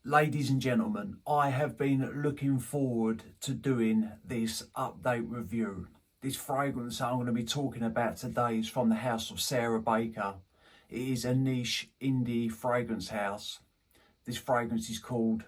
Ladies and gentlemen, I have been looking forward to doing this update review. This fragrance I'm going to be talking about today is from the house of Sarah Baker. It is a niche indie fragrance house. This fragrance is called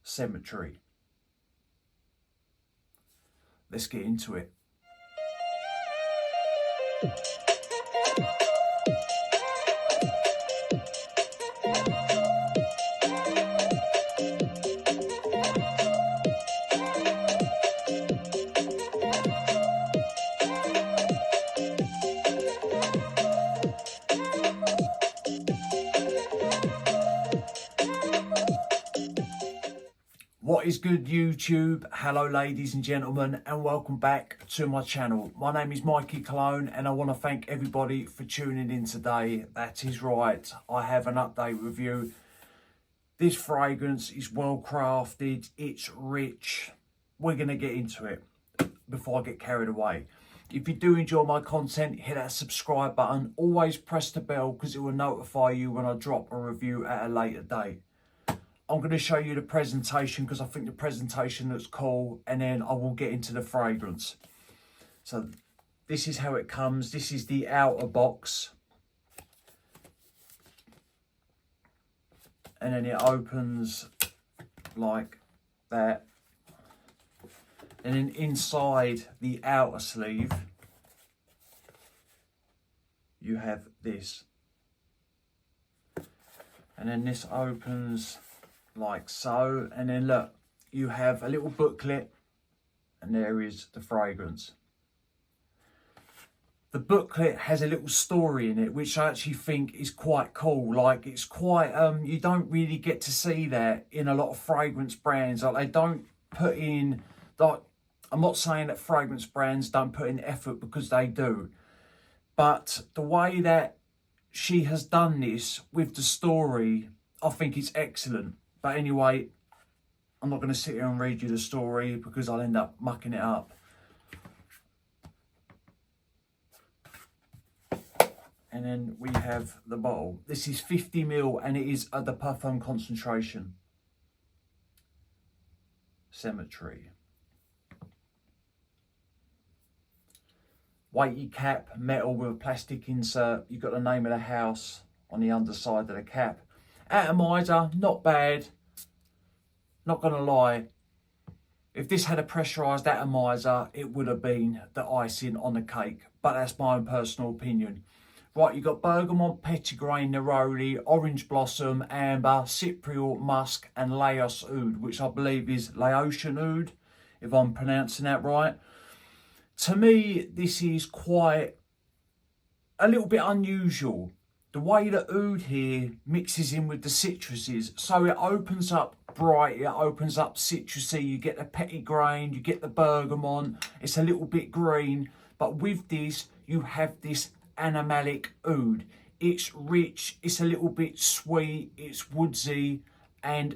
Symmetry. Let's get into it. What is good, YouTube? Hello ladies and gentlemen, and welcome back to my channel. My name is Mikey Cologne and I want to thank everybody for tuning in today. That is right, I have an update review. This fragrance is well crafted, it's rich. We're going to get into it before I get carried away. If you do enjoy my content, hit that subscribe button. Always press the bell because it will notify you when I drop a review at a later date. I'm going to show you the presentation because I think the presentation looks cool, and then I will get into the fragrance. So this is how it comes. This is the outer box. And then it opens like that. And then inside the outer sleeve, you have this. And then this opens like so, and then look, you have a little booklet, and there is the fragrance. The booklet has a little story in it, which I actually think is quite cool. Like, it's quite you don't really get to see that in a lot of fragrance brands. Like, they don't put in, like, I'm not saying that fragrance brands don't put in effort, because they do, but the way that she has done this with the story, I think it's excellent. But anyway, I'm not going to sit here and read you the story because I'll end up mucking it up. And then we have the bottle. This is 50 ml and it is at the parfum concentration. Symmetry. Weighty cap, metal with a plastic insert. You've got the name of the house on the underside of the cap. Atomizer, not bad. Not going to lie. If this had a pressurised atomizer, it would have been the icing on the cake. But that's my own personal opinion. Right, you've got bergamot, petitgrain, neroli, orange blossom, amber, cypriol, musk, and Laos oud, which I believe is Laotian oud, if I'm pronouncing that right. To me, this is quite a little bit unusual. The way the oud here mixes in with the citruses, so it opens up bright, it opens up citrusy, you get the petitgrain, you get the bergamot, it's a little bit green, but with this, you have this animalic oud. It's rich, it's a little bit sweet, it's woodsy and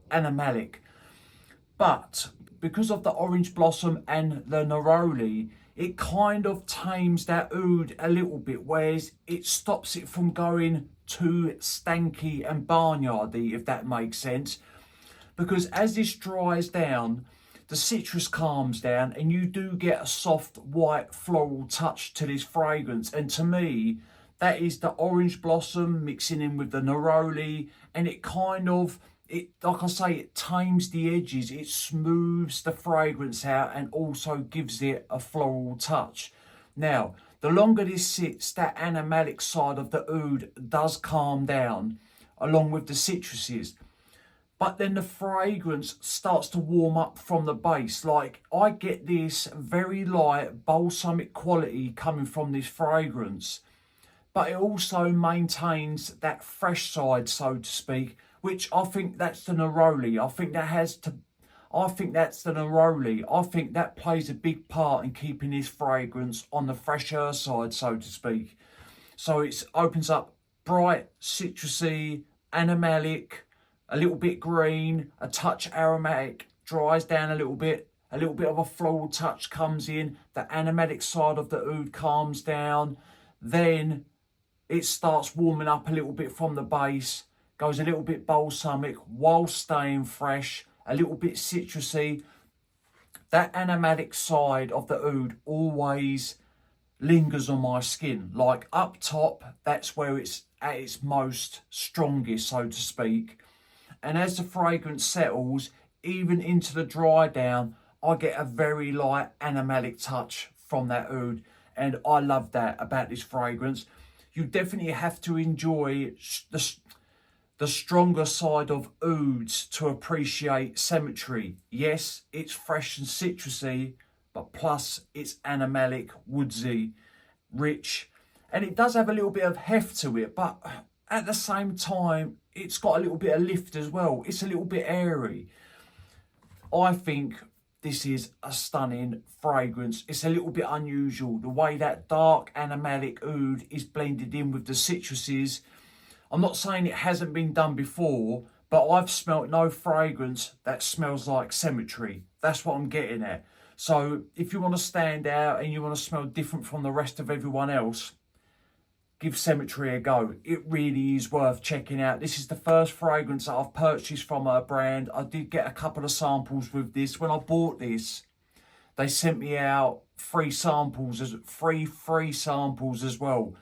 animalic. But because of the orange blossom and the neroli, it kind of tames that oud a little bit, whereas it stops it from going too stanky and barnyardy, if that makes sense. Because as this dries down, the citrus calms down and you do get a soft white floral touch to this fragrance. And to me, that is the orange blossom mixing in with the neroli, and it kind of, like I say, it tames the edges, it smooths the fragrance out and also gives it a floral touch. Now, the longer this sits, that animalic side of the oud does calm down along with the citruses. But then the fragrance starts to warm up from the base. Like, I get this very light balsamic quality coming from this fragrance, but it also maintains that fresh side, so to speak, which I think that's the neroli. I think that's the neroli. I think that plays a big part in keeping this fragrance on the fresher side, so to speak. So it opens up bright, citrusy, animalic, a little bit green, a touch aromatic, dries down a little bit of a floral touch comes in, the animatic side of the oud calms down, then it starts warming up a little bit from the base, goes a little bit balsamic while staying fresh, a little bit citrusy. That animalic side of the oud always lingers on my skin. Like up top, that's where it's at its most strongest, so to speak. And as the fragrance settles, even into the dry down, I get a very light animalic touch from that oud. And I love that about this fragrance. You definitely have to enjoy the stronger side of ouds to appreciate symmetry. Yes, it's fresh and citrusy, but plus it's animalic, woodsy, rich. And it does have a little bit of heft to it, but at the same time, it's got a little bit of lift as well. It's a little bit airy. I think this is a stunning fragrance. It's a little bit unusual. The way that dark animalic oud is blended in with the citruses. I'm not saying it hasn't been done before, but I've smelt no fragrance that smells like symmetry. That's what I'm getting at. So if you want to stand out and you want to smell different from the rest of everyone else, give Symmetry a go. It really is worth checking out. This is the first fragrance that I've purchased from her brand. I did get a couple of samples with this. When I bought this, they sent me out free samples as free samples as well.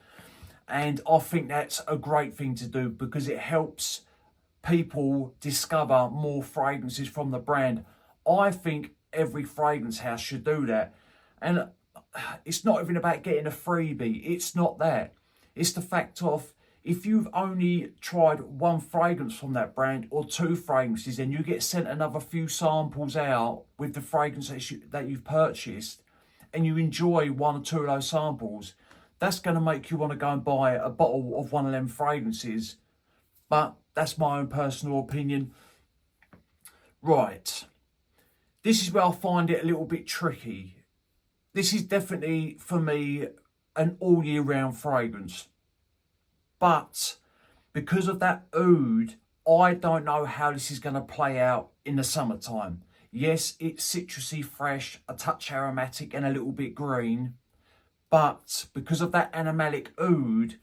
And I think that's a great thing to do because it helps people discover more fragrances from the brand. I think every fragrance house should do that. And it's not even about getting a freebie. It's not that. It's the fact of, if you've only tried one fragrance from that brand or two fragrances, and you get sent another few samples out with the fragrance that you've purchased, and you enjoy one or two of those samples, that's going to make you want to go and buy a bottle of one of them fragrances. But that's my own personal opinion. Right. This is where I find it a little bit tricky. This is definitely, for me, an all year round fragrance. But because of that oud, I don't know how this is going to play out in the summertime. Yes, it's citrusy, fresh, a touch aromatic and a little bit green. But because of that animalic oud,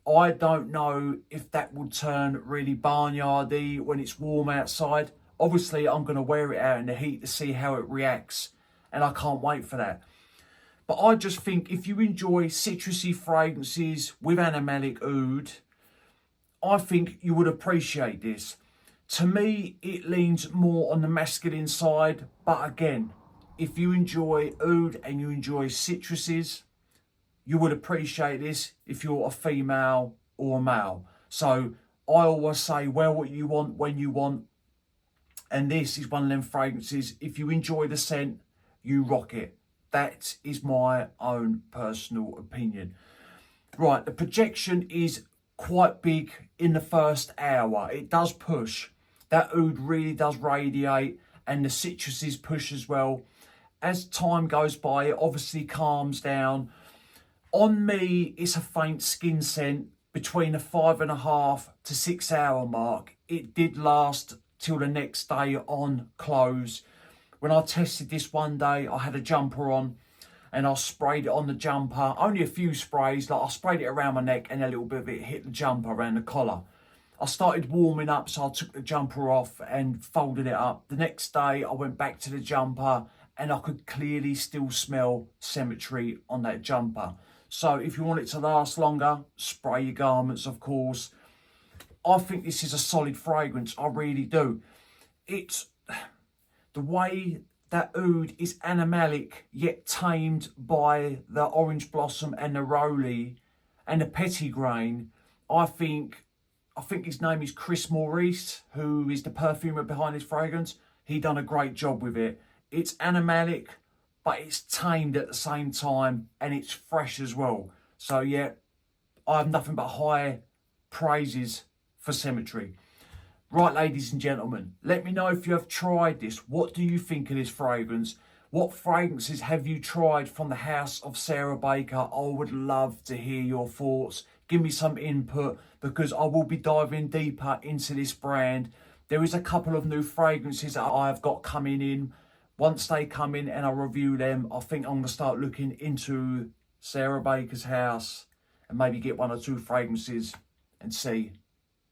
I don't know if that will turn really barnyardy when it's warm outside. Obviously, I'm going to wear it out in the heat to see how it reacts. And I can't wait for that. But I just think if you enjoy citrusy fragrances with animalic oud, I think you would appreciate this. To me, it leans more on the masculine side. But again, if you enjoy oud and you enjoy citruses, you would appreciate this if you're a female or a male. So I always say, wear what you want when you want. And this is one of them fragrances. If you enjoy the scent, you rock it. That is my own personal opinion. Right, the projection is quite big in the first hour. It does push. That oud really does radiate, and the citruses push as well. As time goes by, it obviously calms down. On me, it's a faint skin scent between a 5.5 to 6 hour mark. It did last till the next day on clothes. When I tested this one day, I had a jumper on and I sprayed it on the jumper. Only a few sprays, like I sprayed it around my neck and a little bit of it hit the jumper around the collar. I started warming up, so I took the jumper off and folded it up. The next day, I went back to the jumper and I could clearly still smell Symmetry on that jumper. So if you want it to last longer, spray your garments, of course. I think this is a solid fragrance. I really do. It's the way that oud is animalic yet tamed by the orange blossom and the roly and the petitgrain. I think his name is Chris Maurice, who is the perfumer behind this fragrance. He done a great job with it. It's animalic, but it's tamed at the same time, and it's fresh as well. So yeah, I have nothing but high praises for Symmetry. Right, ladies and gentlemen, let me know if you have tried this. What do you think of this fragrance? What fragrances have you tried from the house of Sarah Baker? I would love to hear your thoughts. Give me some input, because I will be diving deeper into this brand. There is a couple of new fragrances that I've got coming in. Once they come in and I review them, I think I'm going to start looking into Sarah Baker's house and maybe get one or two fragrances and see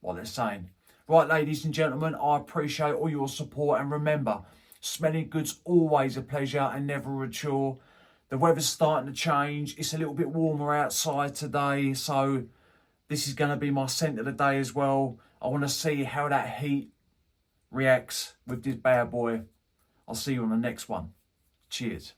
what they're saying. Right, ladies and gentlemen, I appreciate all your support, and remember, smelling good's always a pleasure and never a chore. The weather's starting to change. It's a little bit warmer outside today, so this is going to be my scent of the day as well. I want to see how that heat reacts with this bad boy. I'll see you on the next one. Cheers.